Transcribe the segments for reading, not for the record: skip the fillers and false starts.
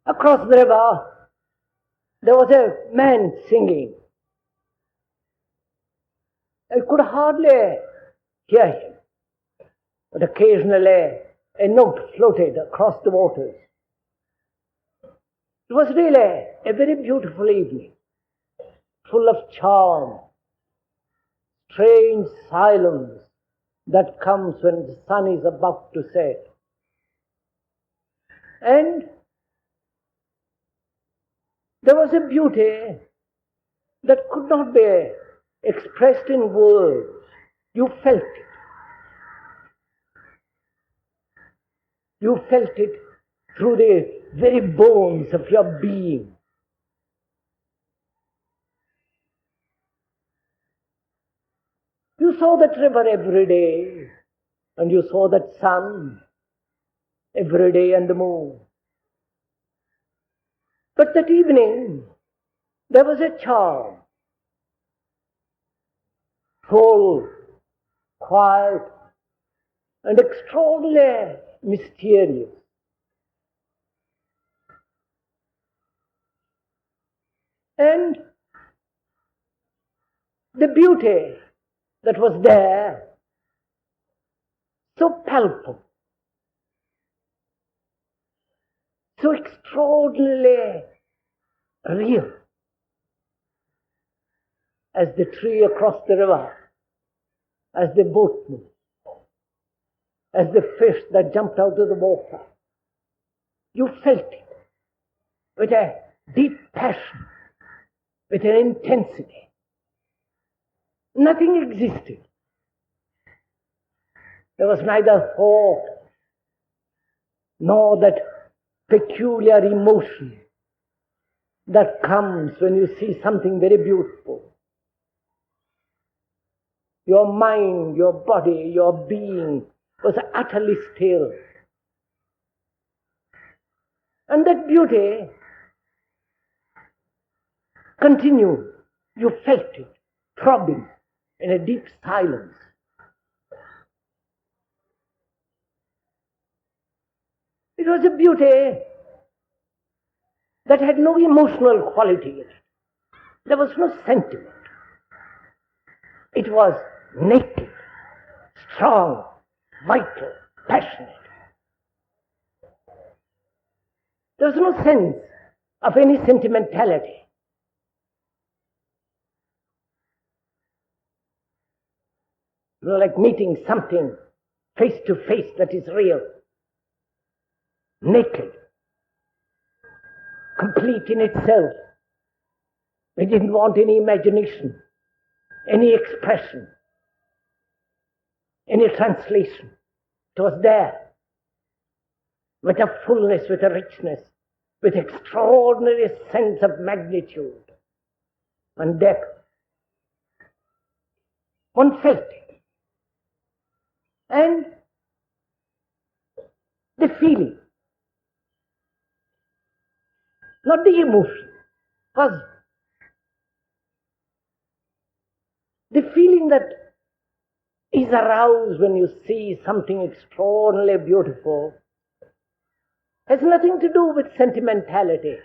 Across the river, there was a man singing. I could hardly hear him, but occasionally a note floated across the waters. It was really a very beautiful evening, full of charm, strange silence that comes when the sun is about to set. And there was a beauty that could not be expressed in words. You felt it. You felt it through the very bones of your being. You saw that river every day, and you saw that sun every day and the moon. But that evening, there was a charm, full, quiet, and extraordinarily mysterious. And the beauty that was there, so palpable, so extraordinarily real, as the tree across the river, as the boatman, as the fish that jumped out of the water. You felt it with a deep passion, with an intensity. Nothing existed. There was neither thought nor that peculiar emotion that comes when you see something very beautiful. Your mind, your body, your being was utterly still. And that beauty continued. You felt it throbbing in a deep silence. It was a beauty that had no emotional quality in it. There was no sentiment. It was naked, strong, vital, passionate. There was no sense of any sentimentality. It was like meeting something face to face that is real, naked, complete in itself. We didn't want any imagination, any expression, any translation. It was there, with a fullness, with a richness, with extraordinary sense of magnitude and depth. One felt it. And the feeling, not the emotion, was the feeling that is aroused when you see something extraordinarily beautiful has nothing to do with sentimentality,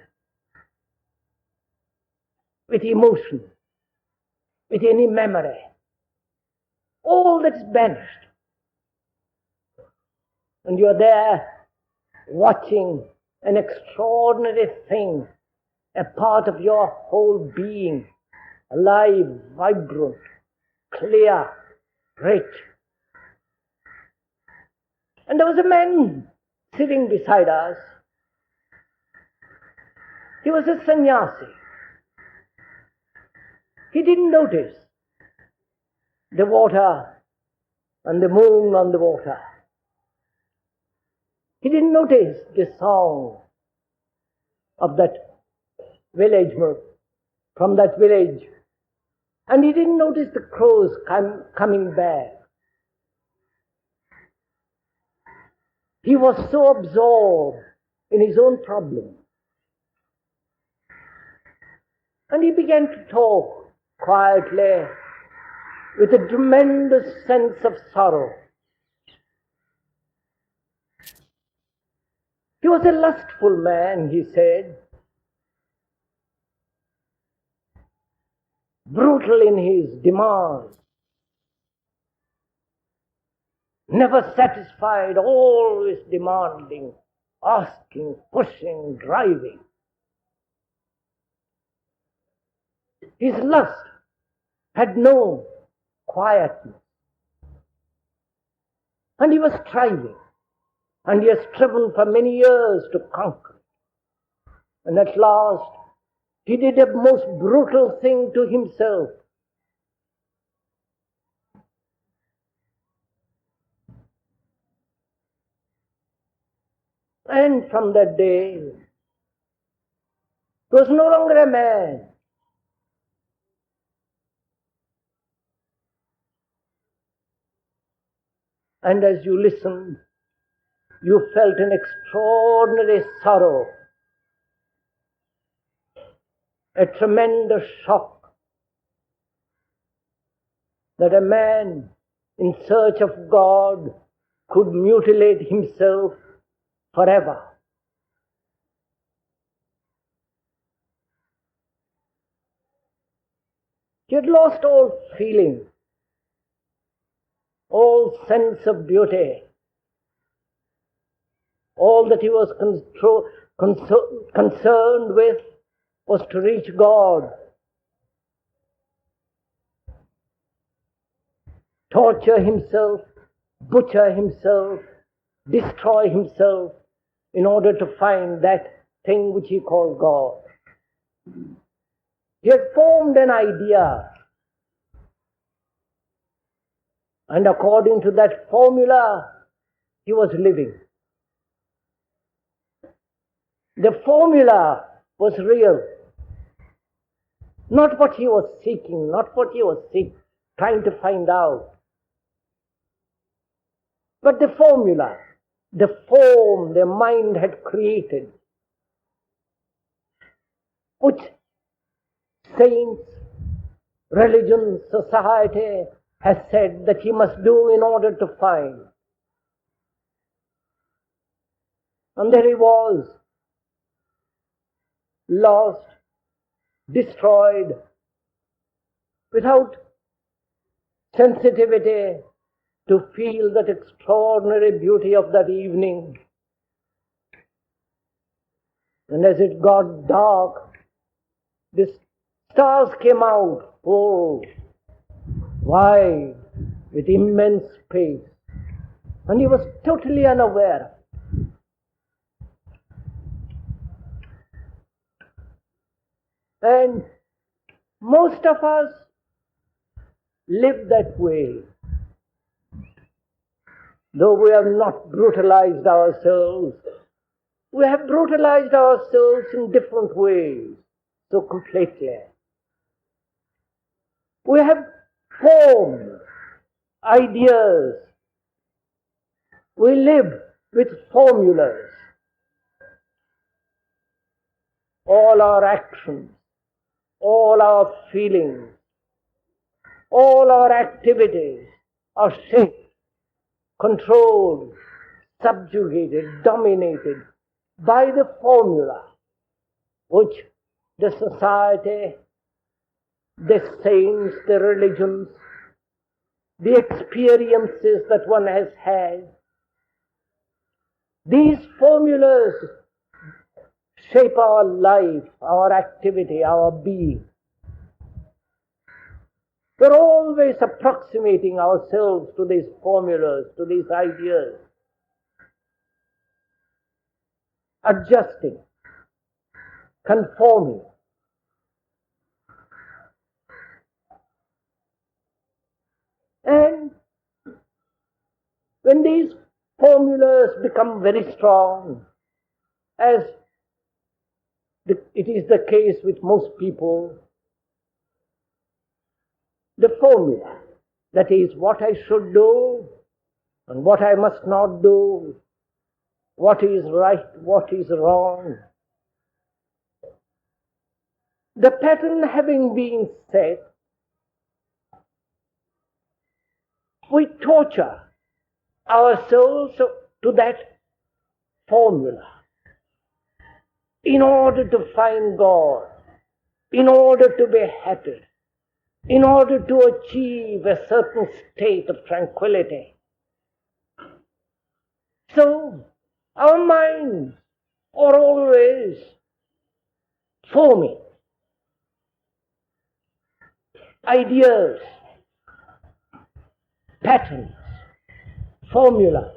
with emotion, with any memory. All that's banished. And you're there watching an extraordinary thing, a part of your whole being, alive, vibrant, clear, rich. And there was a man sitting beside us. He was a sannyasi. He didn't notice the water and the moon on the water. He didn't notice the song of that village from that village. And he didn't notice the crows coming back. He was so absorbed in his own problem. And he began to talk quietly with a tremendous sense of sorrow. He was a lustful man, he said, brutal in his demands, never satisfied, always demanding, asking, pushing, driving. His lust had no quietness. And he was striving. And he has striven for many years to conquer. And at last, he did a most brutal thing to himself. And from that day, he was no longer a man. And as you listened, you felt an extraordinary sorrow, a tremendous shock that a man in search of God could mutilate himself forever. He had lost all feeling, all sense of beauty. All that he was concerned with was to reach God, torture himself, butcher himself, destroy himself in order to find that thing which he called God. He had formed an idea, and according to that formula, he was living. The formula was real. Not what he was seeking, not what he was trying to find out. But the formula, the form the mind had created, which saints, religion, society has said that he must do in order to find. And there he was, lost, destroyed, without sensitivity to feel that extraordinary beauty of that evening. And as it got dark, the stars came out full, wide, with immense space. And he was totally unaware. And most of us live that way. Though we have not brutalized ourselves, we have brutalized ourselves in different ways, so completely. We have formed ideas. We live with formulas. All our actions, all our feelings, all our activities are shaped, controlled, subjugated, dominated by the formula which the society, the saints, the religions, the experiences that one has had, these formulas shape our life, our activity, our being. We're always approximating ourselves to these formulas, to these ideas, adjusting, conforming. And when these formulas become very strong, as it is the case with most people, the formula, that is, what I should do and what I must not do, what is right, what is wrong. The pattern having been set, we torture ourselves to that formula. in order to find God, in order to be happy, in order to achieve a certain state of tranquility. So, our minds are always forming ideas, patterns, formulas.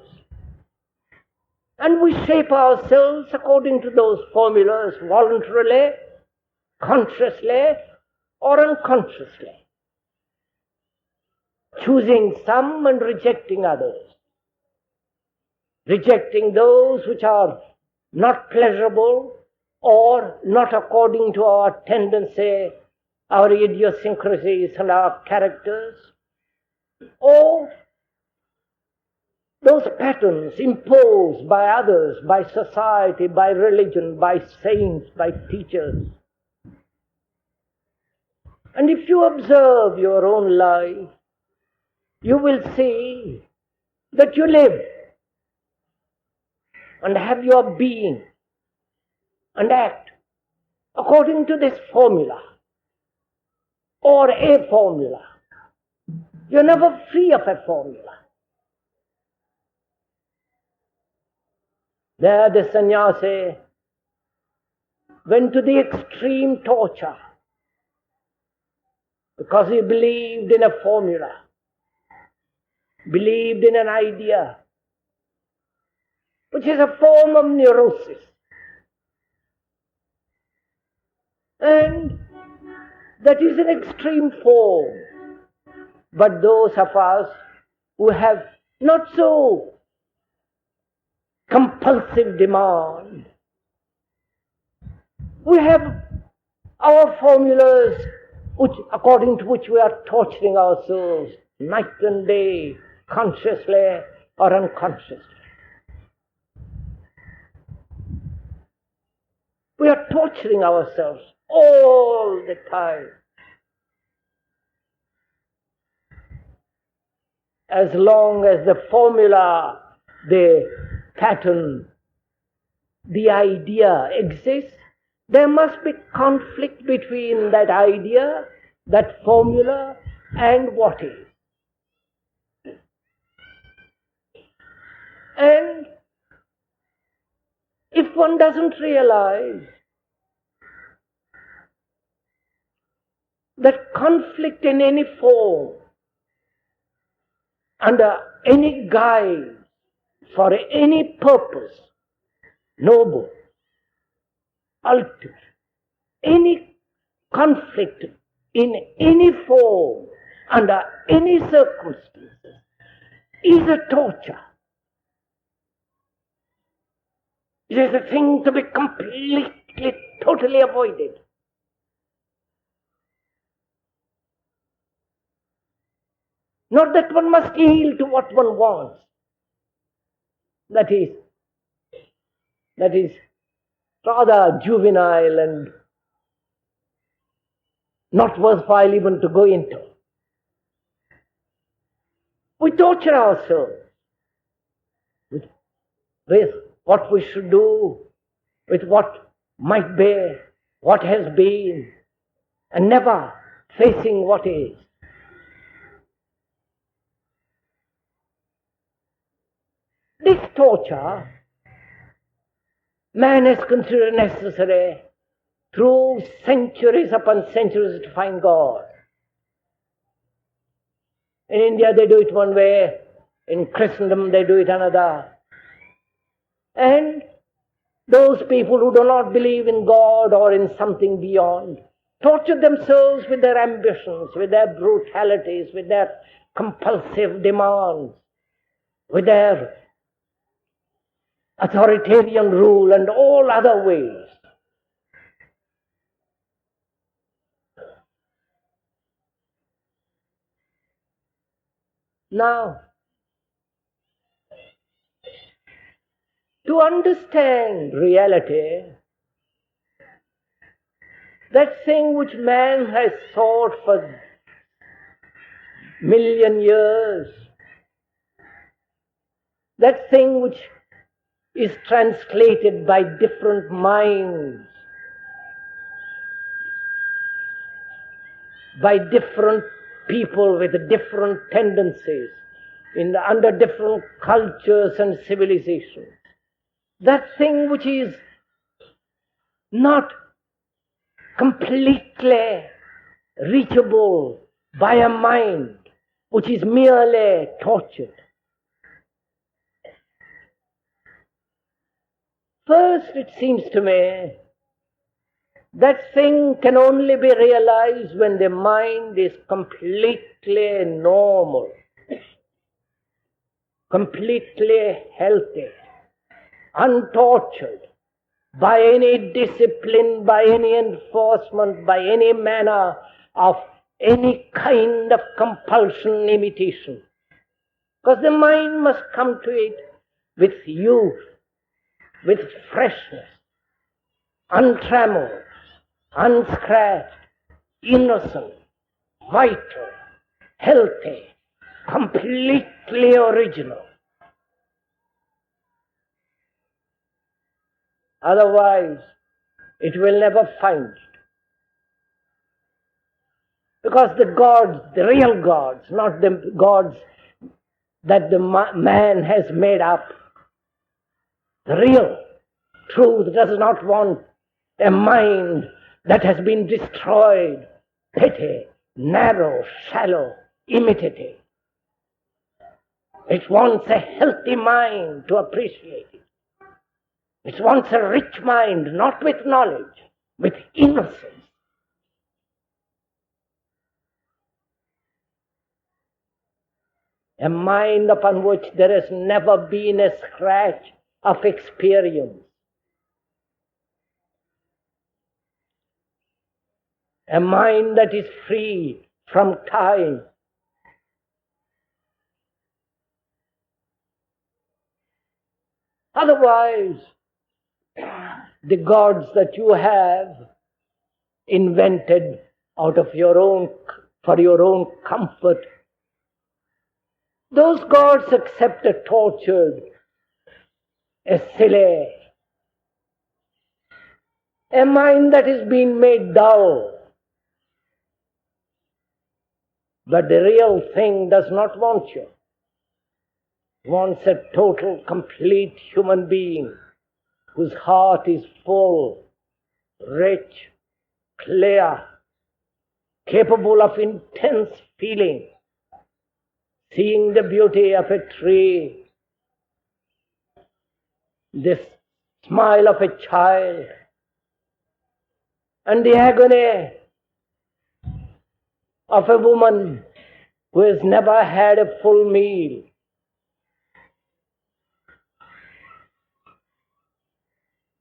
And we shape ourselves according to those formulas voluntarily, consciously, or unconsciously, choosing some and rejecting others, rejecting those which are not pleasurable or not according to our tendency, our idiosyncrasies and our characters, or those patterns imposed by others, by society, by religion, by saints, by teachers. And if you observe your own life, you will see that you live and have your being and act according to this formula or a formula. You're never free of a formula. There the sannyasi went to the extreme torture because he believed in a formula, believed in an idea, which is a form of neurosis. And that is an extreme form. But those of us who have not so compulsive demand, we have our formulas according to which we are torturing ourselves night and day, consciously or unconsciously. We are torturing ourselves all the time. As long as the formula, the pattern, the idea exists, there must be conflict between that idea, that formula, and what is. And if one doesn't realize that conflict in any form, under any guise, for any purpose, noble, ultimate, any conflict in any form, under any circumstances, is a torture. It is a thing to be completely, totally avoided. Not that one must yield to what one wants. That is rather juvenile and not worthwhile even to go into. We torture ourselves with what we should do, with what might be, what has been, and never facing what is. This torture, man has considered necessary through centuries upon centuries to find God. In India they do it one way, in Christendom they do it another. And those people who do not believe in God or in something beyond torture themselves with their ambitions, with their brutalities, with their compulsive demands, with their authoritarian rule and all other ways. Now, to understand reality, that thing which man has sought for million years, that thing which is translated by different minds, by different people with different tendencies, under different cultures and civilizations. That thing which is not completely reachable by a mind, which is merely tortured. First, it seems to me, that thing can only be realized when the mind is completely normal, completely healthy, untortured by any discipline, by any enforcement, by any manner of any kind of compulsion, imitation. Because the mind must come to it with youth, with freshness, untrammeled, unscratched, innocent, vital, healthy, completely original. Otherwise, it will never find it. Because the gods, the real gods, not the gods that the man has made up, the real truth does not want a mind that has been destroyed, petty, narrow, shallow, imitative. It wants a healthy mind to appreciate it. It wants a rich mind, not with knowledge, with innocence. A mind upon which there has never been a scratch of experience. A mind that is free from time. Otherwise, the gods that you have invented out of your own, for your own comfort, those gods accept a tortured, a silly, a mind that is being made dull. But the real thing does not want you. It wants a total, complete human being whose heart is full, rich, clear, capable of intense feeling, seeing the beauty of a tree, the smile of a child, and the agony of a woman who has never had a full meal.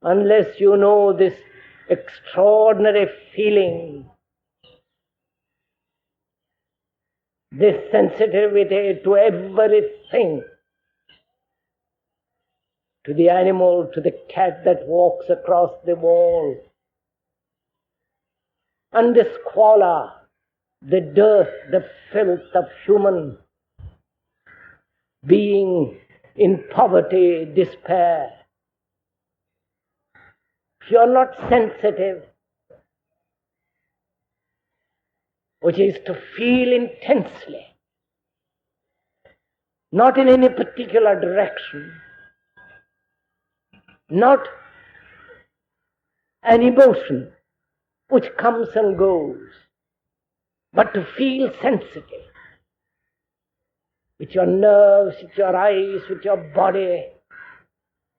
Unless you know this extraordinary feeling, this sensitivity to everything, to the animal, to the cat that walks across the wall, and the squalor, the dirt, the filth of human being in poverty, despair. If you are not sensitive, which is to feel intensely, not in any particular direction, not an emotion which comes and goes, but to feel sensitive with your nerves, with your eyes, with your body,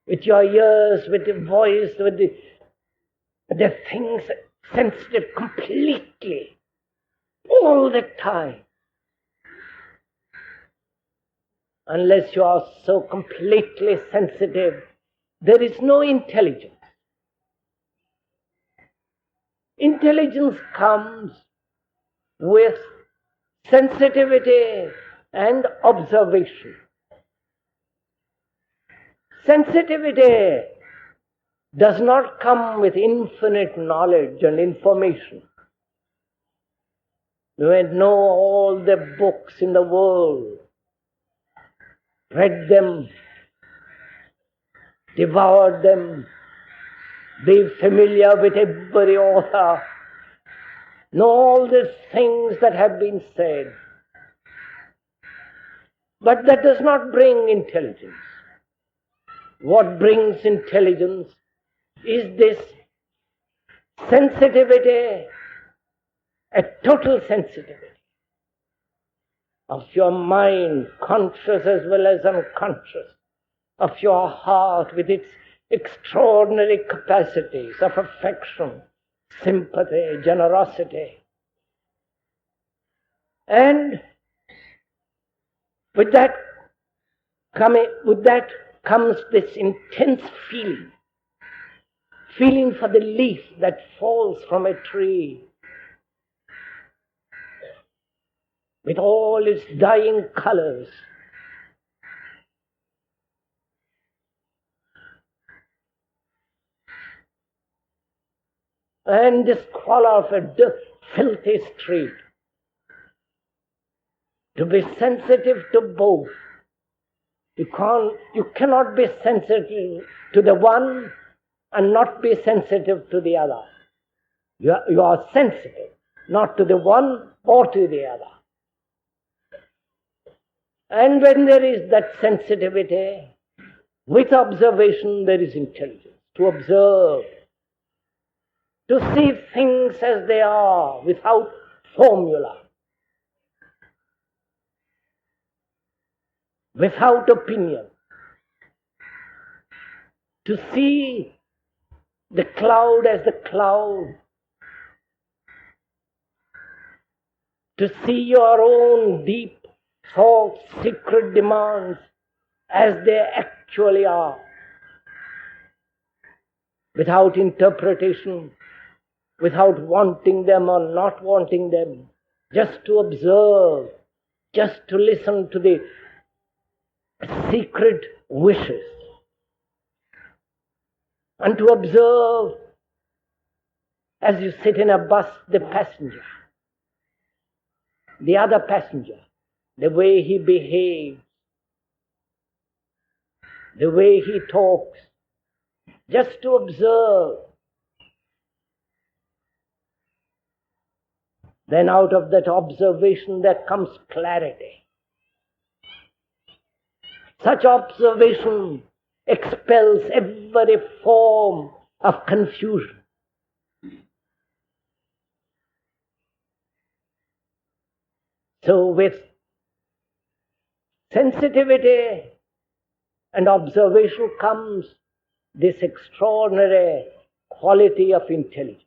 with your ears, with the voice, with the things sensitive completely, all the time. Unless you are so completely sensitive, there is no intelligence. Intelligence comes with sensitivity and observation. Sensitivity does not come with infinite knowledge and information. You may know all the books in the world, read them, devoured them, be familiar with every author, know all these things that have been said. But that does not bring intelligence. What brings intelligence is this sensitivity, a total sensitivity of your mind, conscious as well as unconscious, of your heart with its extraordinary capacities of affection, sympathy, generosity. And with that comes this intense feeling for the leaf that falls from a tree, with all its dying colors. And the squalor of a filthy street. To be sensitive to both. You cannot be sensitive to the one and not be sensitive to the other. You are sensitive, not to the one or to the other. And when there is that sensitivity, with observation there is intelligence. To observe, to see things as they are without formula, without opinion, to see the cloud as the cloud, to see your own deep thoughts, secret demands as they actually are, without interpretation, without wanting them or not wanting them, just to observe, just to listen to the secret wishes, and to observe as you sit in a bus the passenger, the other passenger, the way he behaves, the way he talks, just to observe. Then out of that observation there comes clarity. Such observation expels every form of confusion. So with sensitivity and observation comes this extraordinary quality of intelligence.